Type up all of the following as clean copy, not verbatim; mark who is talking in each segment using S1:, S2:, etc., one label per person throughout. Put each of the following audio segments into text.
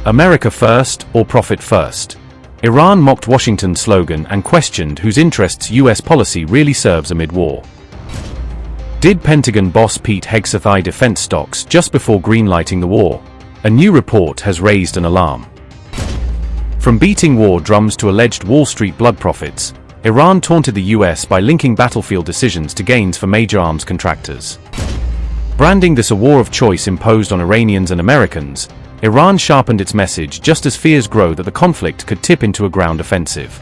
S1: America first or profit first? Iran mocked Washington's slogan and questioned whose interests US policy really serves amid war. Did Pentagon boss Pete Hegseth eye defense stocks just before greenlighting the war? A new report has raised an alarm. From beating war drums to alleged Wall Street blood profits, Iran taunted the US by linking battlefield decisions to gains for major arms contractors. Branding this a war of choice imposed on Iranians and Americans, Iran sharpened its message just as fears grow that the conflict could tip into a ground offensive.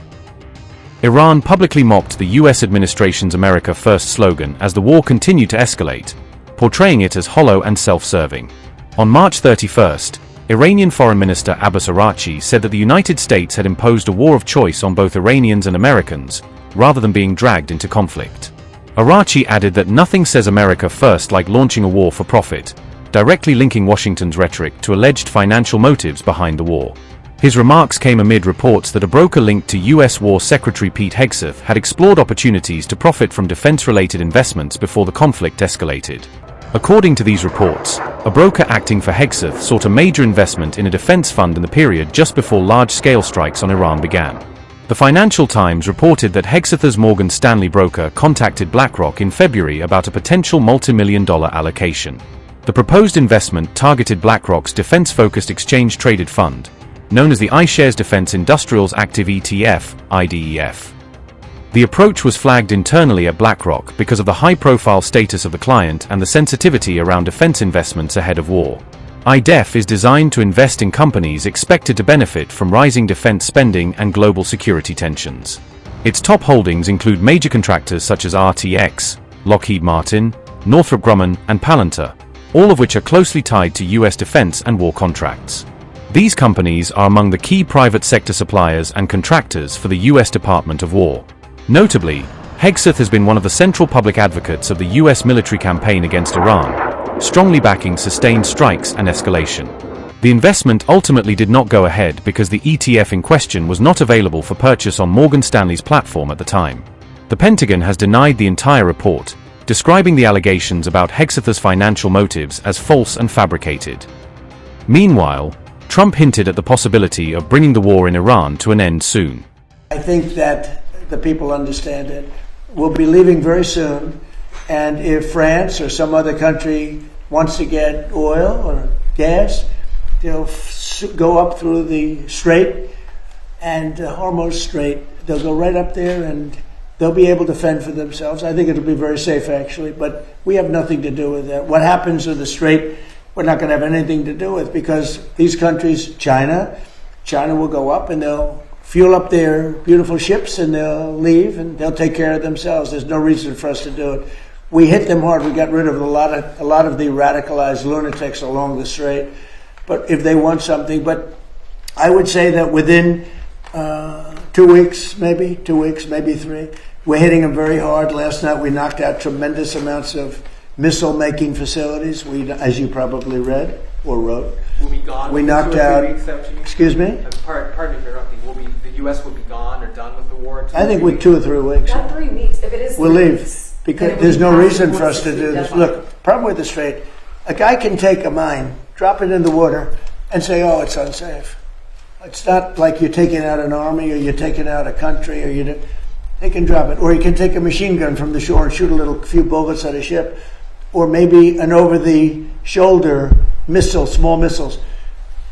S1: Iran publicly mocked the US administration's America First slogan as the war continued to escalate, portraying it as hollow and self-serving. On March 31st, Iranian Foreign Minister Abbas Araghchi said that the United States had imposed a war of choice on both Iranians and Americans, rather than being dragged into conflict. Araghchi added that nothing says America first like launching a war for profit, directly linking Washington's rhetoric to alleged financial motives behind the war. His remarks came amid reports that a broker linked to US War Secretary Pete Hegseth had explored opportunities to profit from defense-related investments before the conflict escalated. According to these reports, a broker acting for Hegseth sought a major investment in a defense fund in the period just before large-scale strikes on Iran began. The Financial Times reported that Hegseth's Morgan Stanley broker contacted BlackRock in February about a potential multi-million-dollar allocation. The proposed investment targeted BlackRock's defense-focused exchange-traded fund, known as the iShares Defense Industrials Active ETF, IDEF. The approach was flagged internally at BlackRock because of the high-profile status of the client and the sensitivity around defense investments ahead of war. IDEF is designed to invest in companies expected to benefit from rising defense spending and global security tensions. Its top holdings include major contractors such as RTX, Lockheed Martin, Northrop Grumman, and Palantir, all of which are closely tied to US defense and war contracts. These companies are among the key private sector suppliers and contractors for the US Department of War. Notably, Hegseth has been one of the central public advocates of the US military campaign against Iran, strongly backing sustained strikes and escalation. The investment ultimately did not go ahead because the ETF in question was not available for purchase on Morgan Stanley's platform at the time. The Pentagon has denied the entire report, describing the allegations about Hegseth's financial motives as false and fabricated. Meanwhile, Trump hinted at the possibility of bringing the war in Iran to an end soon.
S2: I think that the people understand it. We'll be leaving very soon, and if France or some other country wants to get oil or gas, they'll go up through the Strait and Hormuz Strait. They'll go right up there and they'll be able to fend for themselves. I think it'll be very safe, actually, but we have nothing to do with that. What happens with the Strait, we're not going to have anything to do with, because these countries, China will go up and they'll fuel up their beautiful ships and they'll leave and they'll take care of themselves. There's no reason for us to do it. We hit them hard. We got rid of a lot of the radicalized lunatics along the Strait. But if they want something, but I would say that within 2 weeks, maybe 3, we're hitting them very hard. Last night we knocked out tremendous amounts of missile-making facilities. We, as you probably read or wrote,
S3: will be gone.
S2: We knocked out. Excuse me.
S3: Pardon me for interrupting. The U.S. will be gone or done with the war?
S2: I think with 2 or 3 weeks.
S4: Not 3 weeks. If it is,
S2: we'll leave because there's no reason for us to do this. Look, problem with the Strait, a guy can take a mine, drop it in the water, and say, "Oh, it's unsafe." It's not like you're taking out an army or you're taking out a country, or they can drop it. Or you can take a machine gun from the shore and shoot a few bullets at a ship. Or maybe an over-the-shoulder missile, small missiles.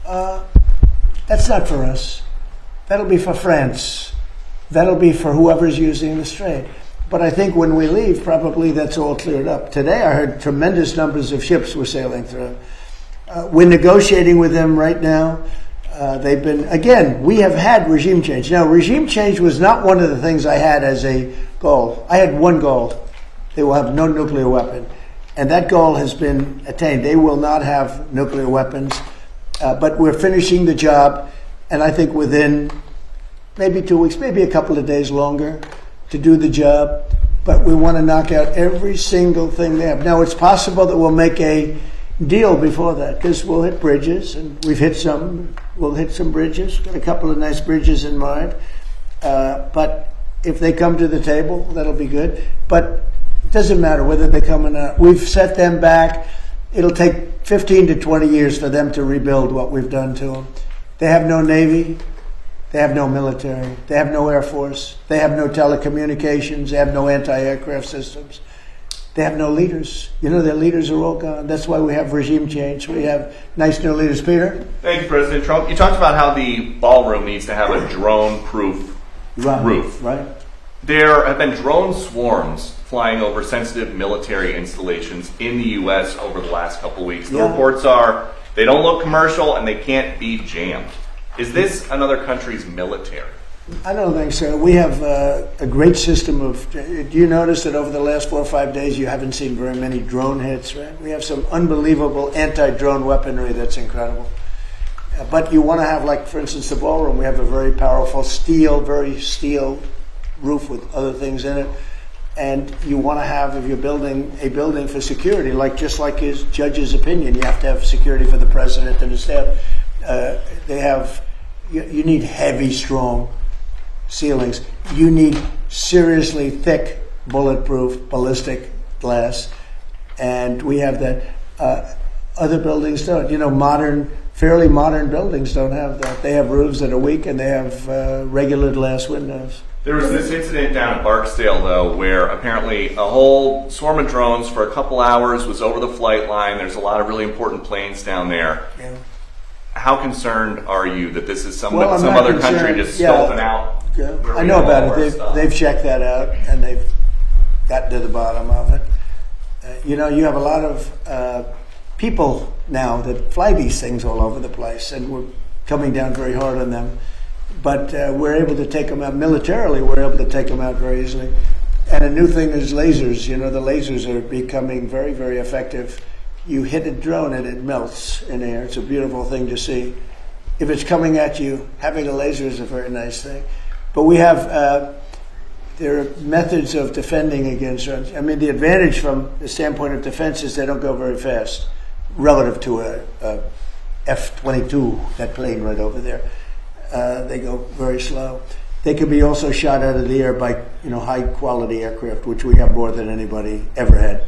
S2: That's not for us. That'll be for France. That'll be for whoever's using the Strait. But I think when we leave, probably that's all cleared up. Today I heard tremendous numbers of ships were sailing through. We're negotiating with them right now. They've been, again, we have had regime change. Now, regime change was not one of the things I had as a goal. I had one goal. They will have no nuclear weapon. And that goal has been attained. They will not have nuclear weapons. But we're finishing the job. And I think within maybe 2 weeks, maybe a couple of days longer to do the job. But we want to knock out every single thing they have. Now, it's possible that we'll make a deal before that, because we'll hit bridges, and we've hit some. We'll hit some bridges. Got a couple of nice bridges in mind. But if they come to the table, that'll be good. But it doesn't matter whether they come or not. We've set them back. It'll take 15 to 20 years for them to rebuild what we've done to them. They have no Navy. They have no military. They have no Air Force. They have no telecommunications. They have no anti-aircraft systems. They have no leaders. You know, their leaders are all gone. That's why we have regime change. We have nice new leaders. Peter?
S4: Thank you, President Trump. You talked about how the ballroom needs to have a drone-proof roof.
S2: Right.
S4: There have been drone swarms flying over sensitive military installations in the U.S. over the last couple of weeks. The reports are they don't look commercial and they can't be jammed. Is this another country's military?
S2: I don't think so. We have a great system of. Do you notice that over the last 4 or 5 days you haven't seen very many drone hits? Right? We have some unbelievable anti-drone weaponry that's incredible. But you want to have, like, for instance, the ballroom. We have a very powerful very steel roof with other things in it. And you want to have, if you're building a building for security, just like his judge's opinion, you have to have security for the president and his staff. You need heavy, strong ceilings. You need seriously thick, bulletproof, ballistic glass. And we have that. Other buildings don't. You know, fairly modern buildings don't have that. They have roofs that are weak and they have regular glass windows.
S4: There was this incident down at Barksdale, though, where apparently a whole swarm of drones for a couple hours was over the flight line. There's a lot of really important planes down there.
S2: Yeah.
S4: How concerned are you that this is some other country just scoping out?
S2: Yeah. I know about it. They've checked that out and they've gotten to the bottom of it. You know, you have a lot of people now that fly these things all over the place, and we're coming down very hard on them. But we're able to take them out militarily. We're able to take them out very easily. And a new thing is lasers. You know, the lasers are becoming very, very effective. You hit a drone and it melts in air. It's a beautiful thing to see. If it's coming at you, having a laser is a very nice thing. But we have, there are methods of defending against drones. I mean, the advantage from the standpoint of defense is they don't go very fast relative to a F-22, that plane right over there. They go very slow. They can be also shot out of the air by, high quality aircraft, which we have more than anybody ever had.